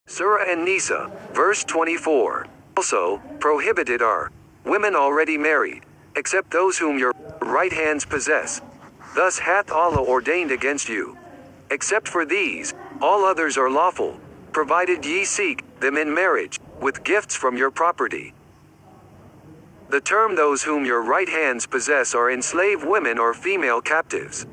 Surah An-Nisa, verse 24. Also, prohibited are women already married, except those whom your right hands possess. Thus hath Allah ordained against you. Except for these, all others are lawful, provided ye seek them in marriage, with gifts from your property. The term those whom your right hands possess are enslaved women or female captives.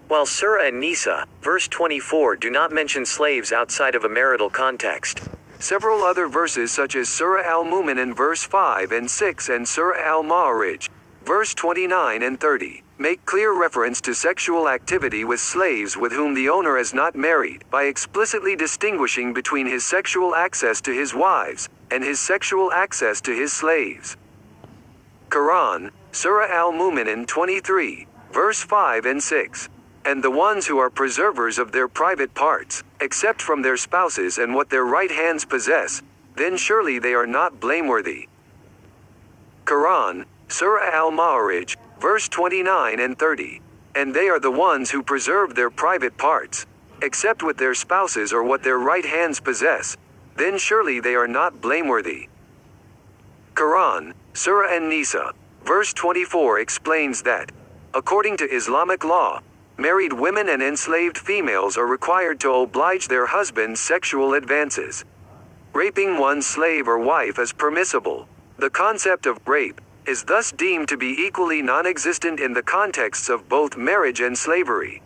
While Surah An-Nisa, verse 24 do not mention slaves outside of a marital context. Several other verses such as Surah Al-Mu'min verse 5 and 6 and Surah Al-Ma'arij, verse 29 and 30, make clear reference to sexual activity with slaves with whom the owner is not married, by explicitly distinguishing between his sexual access to his wives, and his sexual access to his slaves. Quran, Surah Al-Mu'min 23, verse 5 and 6. And the ones who are preservers of their private parts, except from their spouses and what their right hands possess, then surely they are not blameworthy. Quran, Surah Al-Ma'arij, verse 29 and 30. And they are the ones who preserve their private parts, except with their spouses or what their right hands possess, then surely they are not blameworthy. Quran, Surah An-Nisa, verse 24 explains that, according to Islamic law, married women and enslaved females are required to oblige their husbands' sexual advances. Raping one's slave or wife is permissible. The concept of rape is thus deemed to be equally non-existent in the contexts of both marriage and slavery.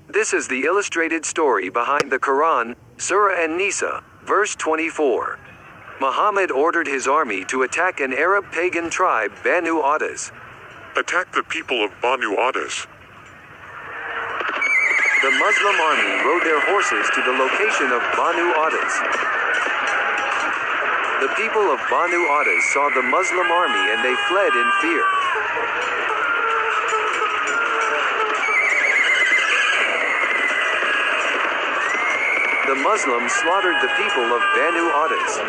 This is the illustrated story behind the Quran, Surah An-Nisa, verse 24. Muhammad ordered his army to attack an Arab pagan tribe, Banu Adas. Attack the people of Banu Adas. The Muslim army rode their horses to the location of Banu Adas. The people of Banu Adas saw the Muslim army and they fled in fear. The Muslims slaughtered the people of Banu Adas.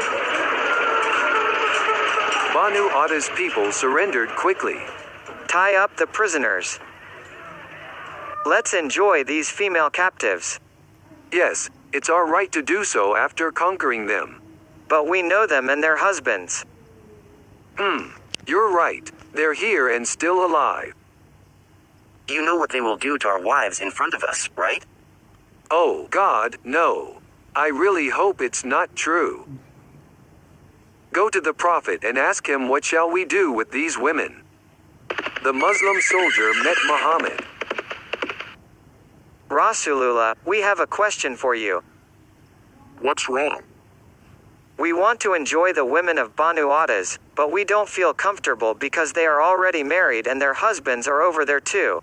Banu Adas people surrendered quickly. Tie up the prisoners. Let's enjoy these female captives. Yes, it's our right to do so after conquering them. But we know them and their husbands. You're right. They're here and still alive. You know what they will do to our wives in front of us, right? Oh God, no. I really hope it's not true. Go to the Prophet and ask him, what shall we do with these women? The Muslim soldier met Muhammad. Rasulullah, we have a question for you. What's wrong? We want to enjoy the women of Banu Adas, but we don't feel comfortable because they are already married and their husbands are over there too.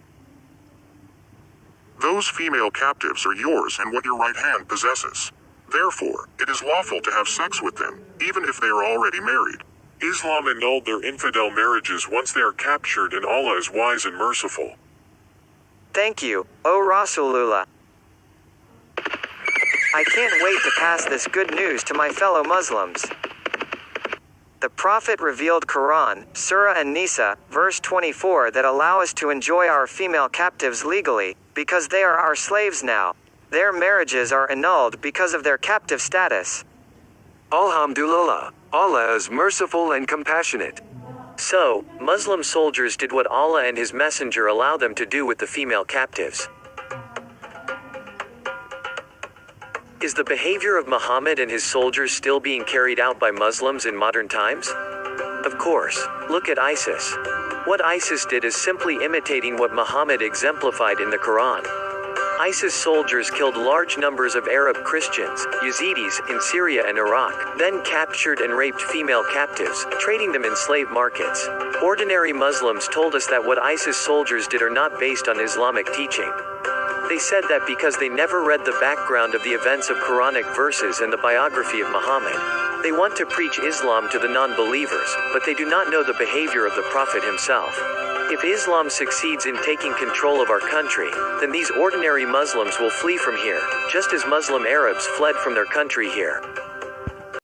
Those female captives are yours and what your right hand possesses. Therefore, it is lawful to have sex with them, even if they are already married. Islam annulled their infidel marriages once they are captured, and Allah is wise and merciful. Thank you, O Rasulullah. I can't wait to pass this good news to my fellow Muslims. The Prophet revealed Quran, Surah An-Nisa, verse 24 that allow us to enjoy our female captives legally, because they are our slaves now. Their marriages are annulled because of their captive status. Alhamdulillah, Allah is merciful and compassionate. So, Muslim soldiers did what Allah and His Messenger allow them to do with the female captives. Is the behavior of Muhammad and his soldiers still being carried out by Muslims in modern times? Of course. Look at ISIS. What ISIS did is simply imitating what Muhammad exemplified in the Quran. ISIS soldiers killed large numbers of Arab Christians, Yazidis, in Syria and Iraq, then captured and raped female captives, trading them in slave markets. Ordinary Muslims told us that what ISIS soldiers did are not based on Islamic teaching. They said that because they never read the background of the events of Quranic verses and the biography of Muhammad. They want to preach Islam to the non-believers, but they do not know the behavior of the Prophet himself. If Islam succeeds in taking control of our country, then these ordinary Muslims will flee from here, just as Muslim Arabs fled from their country here.